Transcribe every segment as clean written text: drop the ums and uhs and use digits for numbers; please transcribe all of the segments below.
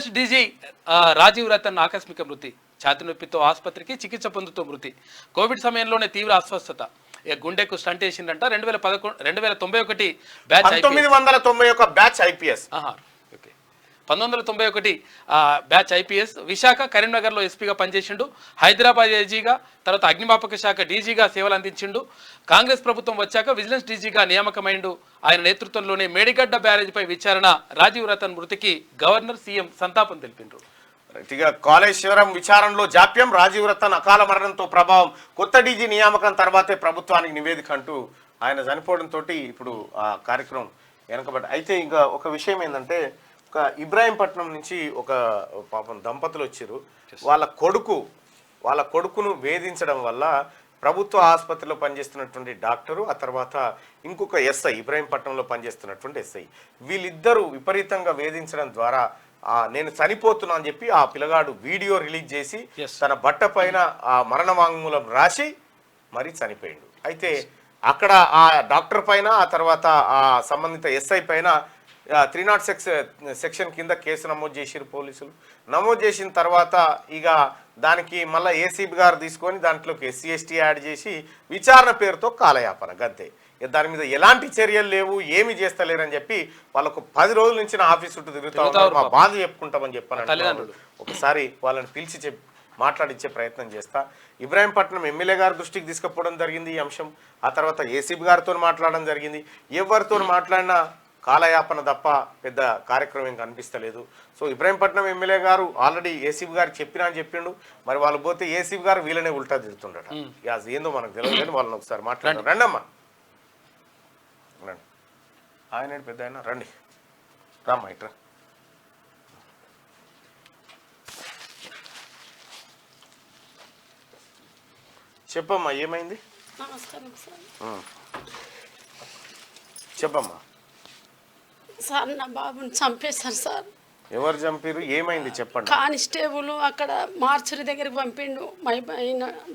Vigilance DG Rajiv Ratan ఆకస్మిక మృతి. ఛాతి నొప్పితో ఆసుపత్రికి చికిత్స పొందుతూ మృతి. కోవిడ్ సమయంలోనే తీవ్ర అస్వస్థత. గుండెకు స్టంట్ వేసిందంట. 2091 batch 1991 batch IPS 1991 batch IPS. Visakha కరీంనగర్లో ఎస్పీగా పనిచేసిండు. హైదరాబాద్ ఏజీగా, తర్వాత అగ్నిమాపక శాఖ డీజీగా సేవలు అందించిండు. కాంగ్రెస్ ప్రభుత్వం వచ్చాక విజిలెన్స్ డీజీగా నియామకమైండు. ఆయన నేతృత్వంలోనే మేడిగడ్డ బ్యారేజ్పై విచారణ. రాజీవ్ రతన్ మృతికి గవర్నర్, సీఎం సంతాపం తెలిపిండ్రు. ఇక కాళేశ్వరం విచారణలో జాప్యం, రాజీవ్ రతన్ అకాల మరణంతో ప్రభావం, కొత్త డీజీ నియామకం తర్వాతే ప్రభుత్వానికి నివేదిక అంటూ ఆయన చనిపోవడంతో ఇప్పుడు ఆ కార్యక్రమం వెనకబడ్డ. అయితే ఇంకా ఒక విషయం ఏంటంటే, ఒక ఇబ్రాహీంపట్నం నుంచి ఒక పాపం దంపతులు వచ్చారు. వాళ్ళ కొడుకును వేధించడం వల్ల ప్రభుత్వ ఆసుపత్రిలో పనిచేస్తున్నటువంటి డాక్టరు, ఆ తర్వాత ఇంకొక ఎస్ఐ, ఇబ్రాహీంపట్నంలో పనిచేస్తున్నటువంటి ఎస్ఐ, వీళ్ళిద్దరూ విపరీతంగా వేధించడం ద్వారా నేను చనిపోతున్నా అని చెప్పి ఆ పిల్లగాడు వీడియో రిలీజ్ చేసి తన బట్ట పైన ఆ మరణ వాంగ్మూలం రాసి మరి చనిపోయిండు. అయితే అక్కడ ఆ డాక్టర్ పైన, ఆ తర్వాత ఆ సంబంధిత ఎస్ఐ పైన 306 సెక్షన్ కింద కేసు నమోదు చేసిరు పోలీసులు. నమోదు చేసిన తర్వాత ఇక దానికి మళ్ళీ ఏసీబీ గారు తీసుకొని దాంట్లోకి SC ST యాడ్ చేసి విచారణ పేరుతో కాలయాపన గంతే. దాని మీద ఎలాంటి చర్యలు లేవు, ఏమి చేస్తలేరని చెప్పి వాళ్ళకు 10 రోజుల నుంచి నా ఆఫీస్ చుట్టూ తిరుగుతారు, మా బాధ చెప్పుకుంటామని చెప్పాను. ఒకసారి వాళ్ళని పిలిచి మాట్లాడించే ప్రయత్నం చేస్తా. ఇబ్రాహీంపట్నం ఎమ్మెల్యే గారి దృష్టికి తీసుకుపోవడం జరిగింది ఈ అంశం. ఆ తర్వాత ఏసీబీ గారితో మాట్లాడడం జరిగింది. ఎవరితో మాట్లాడినా కాలయాపన తప్ప పెద్ద కార్యక్రమం ఏం కనిపిస్తలేదు. సో ఇబ్రాహీంపట్నం ఎమ్మెల్యే గారు ఆల్రెడీ ఏసీబీ గారు చెప్పినా అని చెప్పిండు. మరి వాళ్ళు పోతే ఏసీబీ గారు వీళ్ళనే ఉల్టా తిడుతుండట. ఏందో మనకు తెలియదు. వాళ్ళని ఒకసారి మాట్లాడారు. రండమ్మా, రండి. ఆయన పెద్ద ఆయన, రండి, రామ్మా ఇట్రా. చెప్పమ్మా, ఏమైంది? చెప్పమ్మా. సార్, నా బాబుని చంపేశారు సార్. ఎవరు చంపారు, ఏమైంది చెప్పండి. కానిస్టేబుల్ అక్కడ మార్చరీ దగ్గరికి పంపిండు.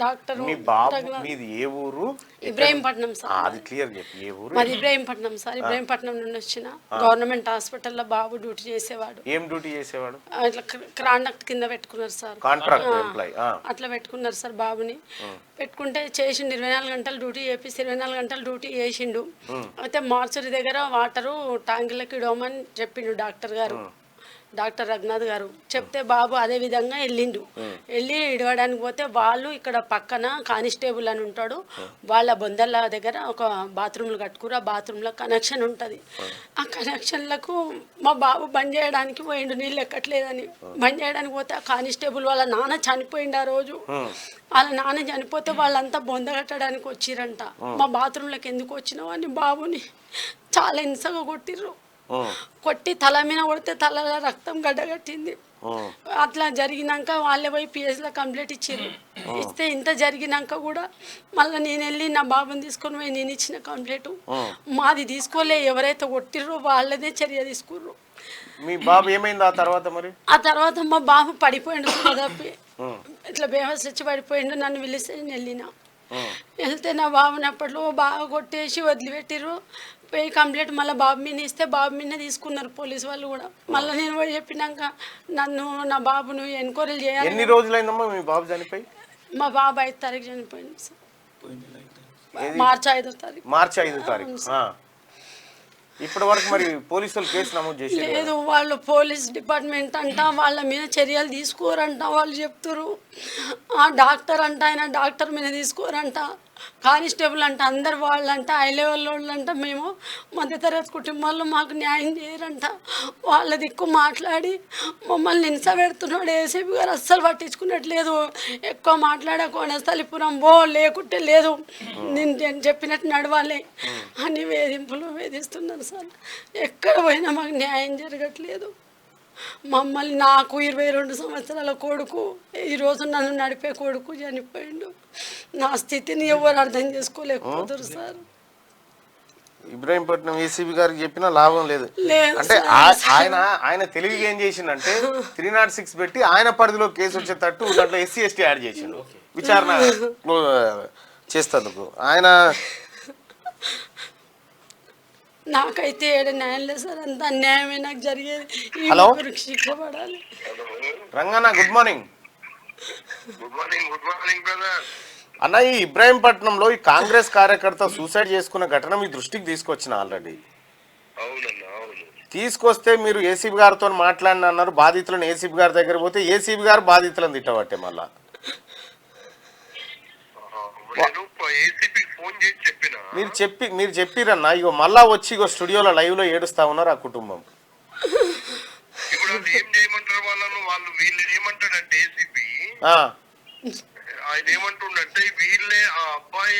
డాక్టర్. మీ బాబు మీది ఏ ఊరు? ఇబ్రాహీంపట్నం సార్. అది క్లియర్ చెప్పి, ఏ ఊరు? మాది ఇబ్రాహీంపట్నం సార్. ఇబ్రాహీంపట్నం నుండి వచ్చిన గవర్నమెంట్ హాస్పిటల్లో బాబు డ్యూటీ చేసేవాడు. ఏం డ్యూటీ చేసేవాడు? ఇట్లా కాంట్రాక్ట్ కింద పెట్టుకున్నారు సార్. కాంట్రాక్ట్ ఎంప్లాయ్ అట్లా పెట్టుకున్నారు సార్ బాబుని. పెట్టుకుంటే చేసిండు. 24 గంటలు డ్యూటీ చేసి 24 గంటలు డ్యూటీ చేసిండు. అయితే మార్చరీ దగ్గర వాటరు ట్యాంకులకి ఇడవమని చెప్పిండు డాక్టర్ గారు, డాక్టర్ రఘునాథ్ గారు. చెప్తే బాబు అదే విధంగా వెళ్ళి ఇడవడానికి పోతే వాళ్ళు ఇక్కడ పక్కన కానిస్టేబుల్ అని ఉంటాడు, వాళ్ళ బొందల దగ్గర ఒక బాత్రూమ్లు కట్టుకురు. ఆ బాత్రూంలో కనెక్షన్ ఉంటుంది. ఆ కనెక్షన్లకు మా బాబు బంద్ చేయడానికి పోయిండు, నీళ్ళు ఎక్కట్లేదని. బంద్ చేయడానికి పోతే ఆ కానిస్టేబుల్ వాళ్ళ నాన్న చనిపోయిండు. ఆ రోజు వాళ్ళ నాన్న చనిపోతే వాళ్ళంతా బొంద కట్టడానికి వచ్చిరంట. మా బాత్రూంలోకి ఎందుకు వచ్చినావు అని బాబుని చాలా హింసగా కొట్టిర్రు. కొట్టి తల మీద కొడితే తలలో రక్తం గడ్డగట్టింది. అట్లా జరిగినాక వాళ్ళే పోయి పిఎస్లో కంప్లైంట్ ఇచ్చారు. ఇస్తే ఇంత జరిగినాక కూడా మళ్ళీ నేను వెళ్ళి నా బాబుని తీసుకొని పోయి నేను ఇచ్చిన కంప్లైంట్ మాది తీసుకోలే, ఎవరైతే కొట్టిర్రో వాళ్ళదే చర్య తీసుకుర్రు. మీ బాబు ఏమైంది ఆ తర్వాత? మరి ఆ తర్వాత మా బాబు పడిపోయిండు తప్పి, ఇట్లా బేహస్ వచ్చి పడిపోయిండు. నన్ను పిలిస్తే నేను వెళ్తే నా బాబుని అప్పట్లో బాగా కొట్టేసి వదిలిపెట్టిర్రు. పోయి కంప్లైంట్ మళ్ళీ బాబు మీద ఇస్తే బాబు మీద తీసుకున్నారు పోలీసు వాళ్ళు కూడా. మళ్ళీ నేను కూడా చెప్పినాక నన్ను, నా బాబును ఎంక్వైరీలు చేయాలి. ఎన్ని రోజులైందమ్మా మీ బాబు చనిపోయి? మా బాబు 5 తారీఖు చనిపోయింది సార్. మార్చి 5వ తారీఖు. మార్చి 5వ తారీఖు. ఇప్పటి వరకు మరి పోలీసులు కేసు నమోదు చేసి లేదు. వాళ్ళు పోలీస్ డిపార్ట్మెంట్ అంట వాళ్ళ మీద చర్యలు తీసుకోరంట. వాళ్ళు చెప్తారు. ఆ డాక్టర్ అంట, ఆయన డాక్టర్ మీద తీసుకోరంట. కానిస్టేబుల్ అంట, అందరు వాళ్ళంట, హై లెవెల్ వాళ్ళంట, మేము మధ్యతరగతి కుటుంబాల్లో మాకు న్యాయం చేయరంట. వాళ్ళ దిక్కు మాట్లాడి మమ్మల్ని హింస పెడుతున్నాడు. ఏసీబీ గారు అస్సలు పట్టించుకున్నట్లేదు. ఎక్కువ మాట్లాడకుండా స్థలిపురం లేకుంటే లేదు, నేను చెప్పినట్టు నడవాలి అని వేధిస్తున్నారు సార్. ఎక్కడ పోయినా మాకు న్యాయం జరగట్లేదు. మమ్మల్ని, నాకు 22 సంవత్సరాల కొడుకు, ఈరోజు నన్ను నడిపే కొడుకు చనిపోయిండు. నా స్థితిని ఎవరు అర్థం చేసుకోలేకపోతారు సార్. ఇబ్రాహీంపట్నం ఏసీబీ గారికి చెప్పినా లాభం లేదు. అంటే ఆయన తెలివిగా ఏం చేసిండంటే 306 పెట్టి ఆయన పరిధిలో కేసు వచ్చేటట్టు దాంట్లో SC ST యాడ్ చేసిండు విచారణ చేస్తేందుకు. నాకైతే ఏడ న్యాయం లేదు సార్, అంత అన్యాయమే నాకు జరిగేది. ఈ హలో. ముగ్గురికి శిక్ష పడాలి. Ranganna good morning. Good morning brother. అన్న, ఈ ఇబ్రాహీంపట్నంలో ఈ కాంగ్రెస్ కార్యకర్త సూసైడ్ చేసుకున్న ఘటన మీ దృష్టికి తీసుకొచ్చిన ఆల్రెడీ. అవునన్నా, అవును. తీసుకొస్తే మీరు ఏసీబీ గారితో మాట్లాడిన అన్నారు. బాధితులను ఏసీబీ గారి దగ్గర పోతే ఏసీబీ గారు బాధితులను తిట్టబట్టే మళ్ళా. నేను ఏసీపీకి ఫోన్ చేసి చెప్పిన. మీరు చెప్పిరన్నా, ఇగో మళ్ళా వచ్చి ఇగో స్టూడియోలో లైవ్ లో ఏడుస్తా ఉన్నారు ఆ కుటుంబం. ఇప్పుడు అది ఏం చేయమంటారు వాళ్ళు వీళ్ళు ఏమంటాడంటే ఏసీపీ ఆయన ఏమంటుండంటే వీళ్ళే ఆ అబ్బాయి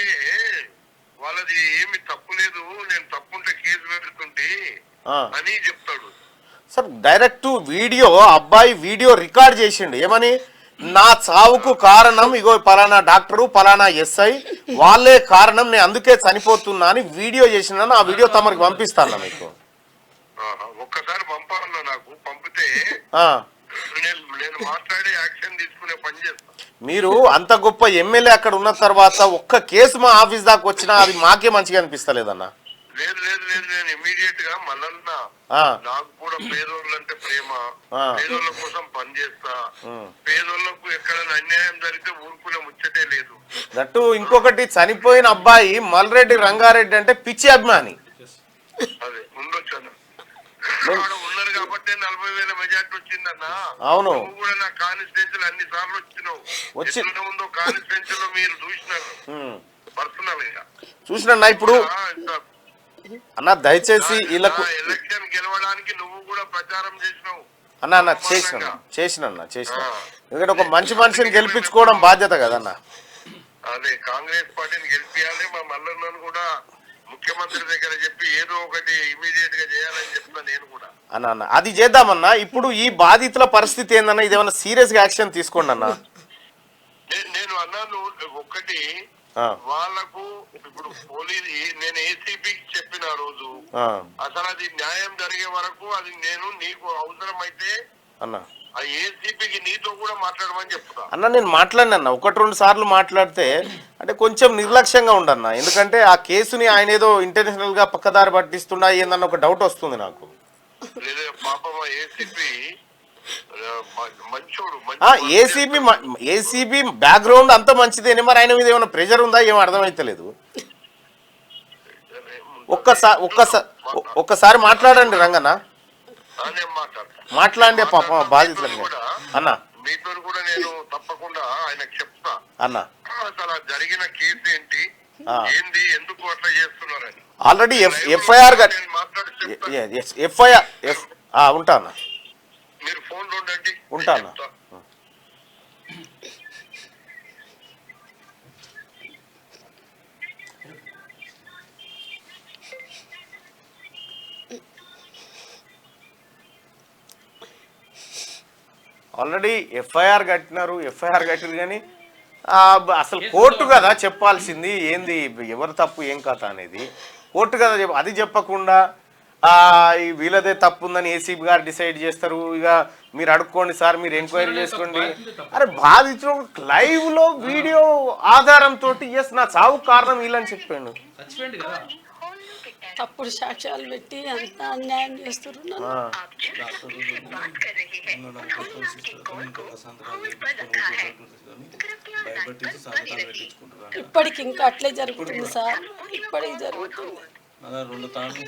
వాళ్ళది ఏమి తప్పు లేదు, నేను తప్పుంటే కేసు పెడుతుంటే అని చెప్తాడు సార్. డైరెక్ట్ వీడియో అబ్బాయి వీడియో రికార్డ్ చేసిండు. ఏమని, నా చావుకు కారణం ఇగో పలానా డాక్టరు పలానా ఎస్ఐ వాళ్ళే కారణం, నేను అందుకే చనిపోతున్నా అని వీడియో చేసిన. ఆ వీడియో తమరికి పంపిస్తాను మీకు. ఒక్కసారి పంపాలన్నా, నాకు పంపితే నేను మాట్లాడి యాక్షన్ తీసుకునే పని చేస్తాను. మీరు అంత గొప్ప ఎమ్మెల్యే అక్కడ ఉన్న తర్వాత ఒక్క కేసు మా ఆఫీస్ దాకా వచ్చినా అది మాకే మంచిగా అనిపిస్తలేదన్నా. లేదు లేదు లేదు, నేను ఇమీడియట్ గా మళ్ళా నాకు కూడా పేదోళ్ళు అంటే ప్రేమ, పేదోళ్ళ కోసం పని చేస్తా. పేదోళ్ళకు ఎక్కడైనా అన్యాయం జరిగితే ఊరుకునే ముచ్చటే లేదు. దట్టు ఇంకొకటి, చనిపోయిన అబ్బాయి మల్రెడ్డి రంగారెడ్డి అంటే పిచ్చి అభిమాని. అదే ఉండొచ్చు అన్న, ఉన్నారు కాబట్టి 40,000 మెజార్టీ వచ్చిందన్నా. అవును, నువ్వు కూడా నా కాన్స్టిట్యూన్సీలు అన్ని సార్లు వచ్చినావు. ఎట్లా ఉందో కాన్స్టిట్యూన్సీలో మీరు చూసినారు పర్సనల్ గా చూసినా. ఇప్పుడు అన్న దయచేసి వీళ్ళకు ఎలక్షన్ గెలవడానికి నువ్వు కూడా ప్రచారం చేసినావు అన్న. చేసిన ఎందుకంటే ఒక మంచి మనిషిని గెలిపించుకోవడం బాధ్యత కదన్న. అదే కాంగ్రెస్ పార్టీని గెలిపియాలి. మా మల్లన్నను కూడా ముఖ్యమంత్రి దగ్గర చెప్పి ఏదో ఒకటి ఇమీడియట్ గా చేయాలని చెప్తున్నా నేను కూడా. అన్న అది చేద్దామన్నా. ఇప్పుడు ఈ బాధితుల పరిస్థితి ఏందన్నా, ఇదేమన్నా సీరియస్ గా యాక్షన్ తీసుకోండి అన్న. నేను అన్నాను ఒక్కటి, వాళ్ళకు ఇప్పుడు పోలీస్ నేను ఏసీపీకి చెప్పిన రోజు అసలు అది న్యాయం జరిగే వరకు అది నేను నీకు అవసరమైతే అన్న ఆ ఏసీపీకి నీతో కూడా మాట్లాడమని చెప్తా అన్న. నేను మాట్లాడినా 1-2 సార్లు మాట్లాడితే అంటే కొంచెం నిర్లక్ష్యంగా ఉండన్నా. ఎందుకంటే ఆ కేసుని ఆయన ఏదో ఇంటర్నేషనల్ గా పక్కదారి పట్టిస్తున్నా ఏందన్న ఒక డౌట్ వస్తుంది నాకు. లేదా పాపం ఏసీపీ ఏసీబీ బ్యాక్గ్రౌండ్ అంత మంచిదేనే, మరి ఆయన మీద ఏమైనా ప్రెషర్ ఉందా ఏమో అర్థమైతలేదు. ఒక్కసారి మాట్లాడండి రంగన్న, మాట్లాడే పాపం బాధితులకు అన్న. మీతో కూడా నేను తప్పకుండా ఆయనకు చెప్తా అన్న. అసలు జరిగిన కేసు ఏంటి, ఏంది, ఎందుకు అట్లా చేస్తున్నారని. ఆల్రెడీ ఎఫ్ఐఆర్ ఉంటా అన్న. మీరు ఫోన్ ఉండండి, ఉంటా అన్న. ఆల్రెడీ ఎఫ్ఐఆర్ కట్టిరు కానీ అసలు కోర్టు కదా చెప్పాల్సింది ఏంది, ఎవరు తప్పు ఏం కథ అనేది కోర్టు కదా అది చెప్పకుండా వీళ్ళదే తప్పు ఉందని ఏసీబీ గారు డిసైడ్ చేస్తారు. ఇక మీరు అడుక్కోండి సార్, మీరు ఎంక్వైరీ చేసుకోండి. అరే బాధితులు లైవ్ లో వీడియో ఆధారంతో ఎస్ నా చావు కారణం వీళ్ళని చెప్పాడు. తప్పుడు సాక్ష్యాలు పెట్టి అంత అన్యాయం చేస్తున్నారు. ఇప్పటికి ఇంకా అట్లే జరుగుతుంది సార్, ఇప్పటికి జరుగుతుంది. 2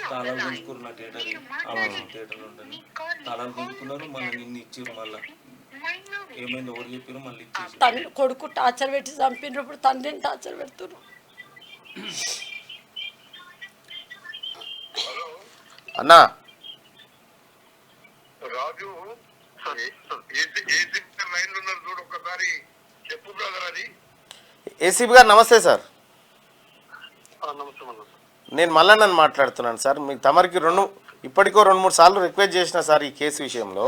తాళాలు గుంజుకున్నారు. నా థియేటర్ ఉంటుంది, తాళాలు గుంజుకున్నారు. మళ్ళీ నిన్ను ఇచ్చారు. మళ్ళీ ఏమైంది ఎవరు చెప్పారు, మళ్ళీ తండ్రి కొడుకు టార్చర్ పెట్టి చంపినప్పుడు ఇప్పుడు తండ్రిని టార్చర్ పెడుతున్నారు. అన్నా రాజు లైన్లో ఉన్నారు చూడు, ఒక్కసారి చెప్పు బ్రదర్. అది ఏసీబీ గారు నమస్తే సార్. నమస్తే. నేను మల్లన్నని మాట్లాడుతున్నాను సార్. మీకు తమరికి ఇప్పటికో 2-3 సార్లు రిక్వెస్ట్ చేసిన సార్ ఈ కేసు విషయంలో.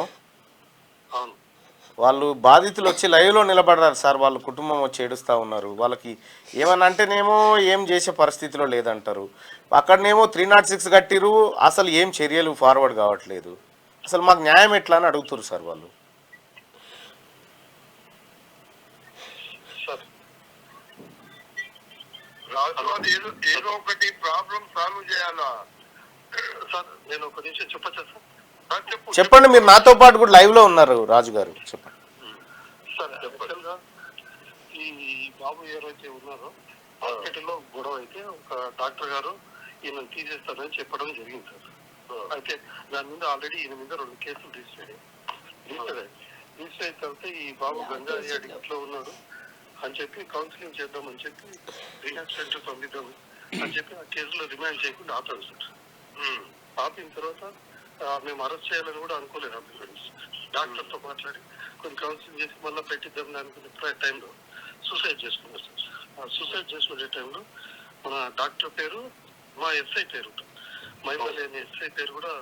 వాళ్ళు బాధితులు వచ్చి లైవ్లో నిలబడ్డారు సార్. వాళ్ళ కుటుంబం వచ్చి ఏడుస్తూ ఉన్నారు. వాళ్ళకి ఏమన్నా అంటేనేమో ఏం చేసే పరిస్థితిలో లేదంటారు. అక్కడనేమో 306 కట్టిరు, అసలు ఏం చర్యలు ఫార్వర్డ్ కావట్లేదు. అసలు మాకు న్యాయం ఎట్లా అని అడుగుతారు సార్ వాళ్ళు. ఏదో ఒకటి ప్రాబ్లం సాల్వ్ చేయాలా. సార్ నేను ఒక నిమిషం చెప్పచ్చా సార్? చెప్పు చెప్పండి, మీరు నాతో పాటు కూడా లైవ్ లో ఉన్నారు రాజు గారు, చెప్పండి. సార్. యాక్చువల్గా ఈ బాబు ఎవరైతే ఉన్నారో హాస్పిటల్లో గొడవ అయితే ఒక డాక్టర్ గారు ఈయన తీసేస్తారని చెప్పడం జరిగింది సార్. అయితే దాని మీద ఆల్రెడీ ఈయన మీద 2 కేసులు రిజిస్టర్ అయిన తర్వాత ఈ బాబు గంజా అడిక్ట్ లో ఉన్నాడు అని చెప్పి కౌన్సిలింగ్ చేద్దామని చెప్పి రీహాబ్ సెంటర్ పంపిద్దాం అని చెప్పి ఆ కేసులో రిమాండ్ చేయకుండా ఆపాడు సార్. ఆపిన తర్వాత మేము అరెస్ట్ చేయాలని కూడా అనుకోలేదు. డాక్టర్ తో మాట్లాడి కొన్ని కౌన్సిలింగ్ చేసి మళ్ళీ పెట్టిద్దాం అనుకునే టైంలో సూసైడ్ చేసుకున్నారు సార్. ఆ సూసైడ్ చేసుకునే టైంలో మన డాక్టర్ పేరు, మా ఎస్ఐ పేరు, మైమల్ అనే ఎస్ఐ పేరు కూడా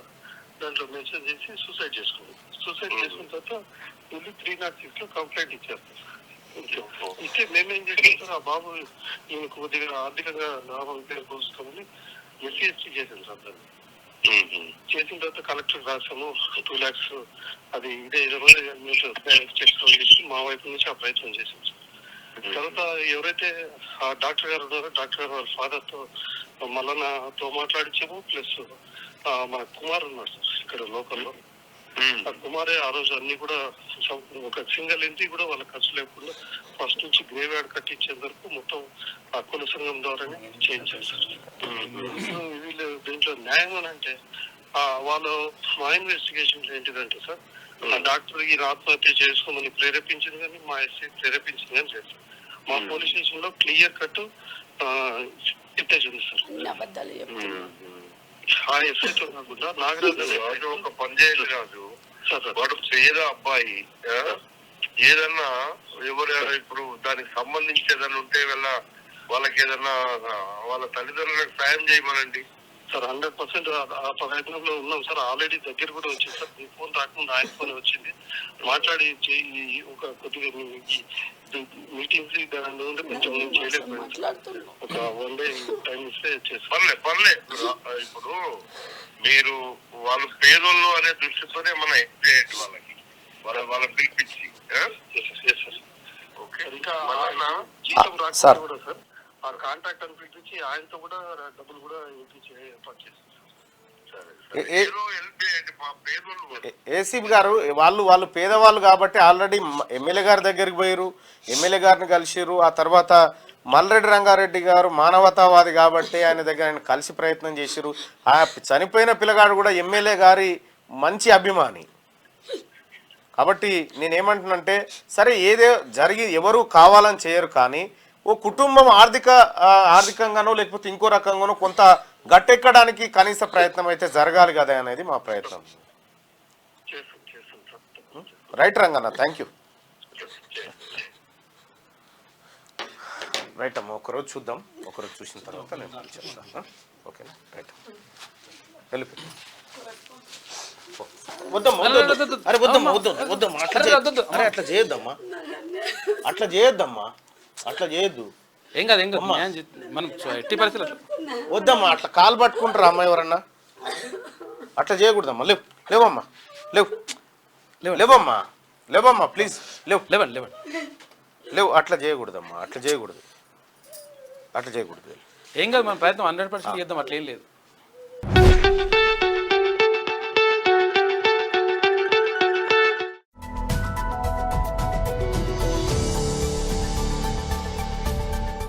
దాంట్లో మెన్షన్ చేసి సూసైడ్ చేసుకున్నాం. సూసైడ్ చేసుకున్న తర్వాత వీళ్ళు 306 లో కంప్లైంట్ ఇచ్చారు. ఇస్తే మేమేం చేసాం సార్, ఆ బాబు ఈయన కొద్దిగా ఆర్థికంగా లాభం పేరు కోసుకోమని ఎస్సీ చేసాం సార్. దాన్ని చేసిన తర్వాత కలెక్టర్ రాసాము 2 lakhs అది ఇదే చెక్ మా వైపు నుంచి ఆ ప్రయత్నం చేసాం సార్. తర్వాత ఎవరైతే ఆ డాక్టర్ గారు ఉన్నారో డాక్టర్ గారు వాళ్ళ ఫాదర్ తో మల్లన్నతో మాట్లాడించాము. ప్లస్ మన కుమార్ ఉన్నాడు సార్ ఇక్కడ లోకల్లో. ఆ కుమారే ఆ రోజు అన్ని కూడా ఒక సింగిల్ ఎంట్రీ కూడా వాళ్ళ ఖర్చు లేకుండా ఫస్ట్ నుంచి గ్రేవ్ యార్డ్ కట్టించే వరకు మొత్తం ఆ కుల సంఘం ద్వారానే చేయించారు సార్. వీళ్ళు దీంట్లో న్యాయం అని అంటే వాళ్ళు మా ఇన్వెస్టిగేషన్ ఏంటిదంటే సార్, ఆ డాక్టర్ ఈ ఆత్మహత్య చేసుకోమని ప్రేరేపించింది కానీ మా ఎస్ఐ ప్రేరేపించింది అని లేదు. మా పోలీస్ స్టేషన్ లో క్లియర్ కట్ ఫుటేజ్ ఉంది సార్. ఆ ఎస్ఐతో కాకుండా నాగరాజు ఒక పని చేయలేదు కాదు వాడు పేద అబ్బాయి ఏదన్నా ఎవరైనా ఇప్పుడు దానికి సంబంధించి ఏదన్నా ఉంటే వాళ్ళకి ఏదన్నా వాళ్ళ తల్లిదండ్రులకు సాయం చేయమనండి సార్. 100% ఆ ప్రయత్నంలో ఉన్నాం సార్. ఆల్రెడీ దగ్గర కూడా వచ్చింది సార్. మీ ఫోన్ రాకుండా ఆయన ఫోన్ వచ్చింది, మాట్లాడి ఒక కొద్దిగా మీటింగ్స్ దాని నుండి కొంచెం చేయలేకపోయింది. ఒక 1 day టైం ఇస్తే పర్లే. ఇప్పుడు మీరు వాళ్ళు పేదోళ్ళు అనే దృష్టితోనే మన ఎక్స్పీరియన్స్ వాళ్ళ పిలిపించి ఇంకా జీతం రాకుండా కూడా సార్ ఆ కాంట్రాక్ట్ అని పిలిపించి ఆయనతో కూడా డబ్బులు కూడా ఏర్పాటు చేస్తారు. ఏసీబీ గారు వాళ్ళు పేదవాళ్ళు కాబట్టి ఆల్రెడీ ఎమ్మెల్యే గారి దగ్గరికి పోయారు, ఎమ్మెల్యే గారిని కలిసిరు. ఆ తర్వాత మల్రెడ్డి రంగారెడ్డి గారు మానవతావాది కాబట్టి ఆయన దగ్గర ఆయన కలిసి ప్రయత్నం చేసిరు. ఆ చనిపోయిన పిల్లగాడు కూడా ఎమ్మెల్యే గారి మంచి అభిమాని. కాబట్టి నేనేమంటున్నానంటే సరే ఏదో జరిగి ఎవరు కావాలని చేయరు, కానీ ఓ కుటుంబం ఆర్థికంగానో లేకపోతే ఇంకో రకంగానో కొంత గట్టెక్కడానికి కనీస ప్రయత్నం అయితే జరగాలి కదా అనేది మా ప్రయత్నం. Right Ranganna, thank you. Right అమ్మ, ఒకరోజు చూద్దాం, ఒకరోజు చూసిన తర్వాత నేను చెప్తాను. ఓకేనా? రైట్, వెళ్ళిపో. వద్దమ్మా, అరే వద్దమ్మా, అట్లా చేయొద్దమ్మా, అట్లా చేయొద్దు. ఏం కాదు మనం ఎట్టి పరిస్థితులు వద్దమ్మా, అట్లా కాలు పట్టుకుంటారా అమ్మ ఎవరన్నా? అట్లా చేయకూడదమ్మా. లేవమ్మా, లేవమ్మా ప్లీజ్, లేవు. అట్లా చేయకూడదమ్మా, అట్లా చేయకూడదు. ఏం కాదు, మన ప్రయత్నం 100% చేద్దాం, అట్లా ఏం లేదు.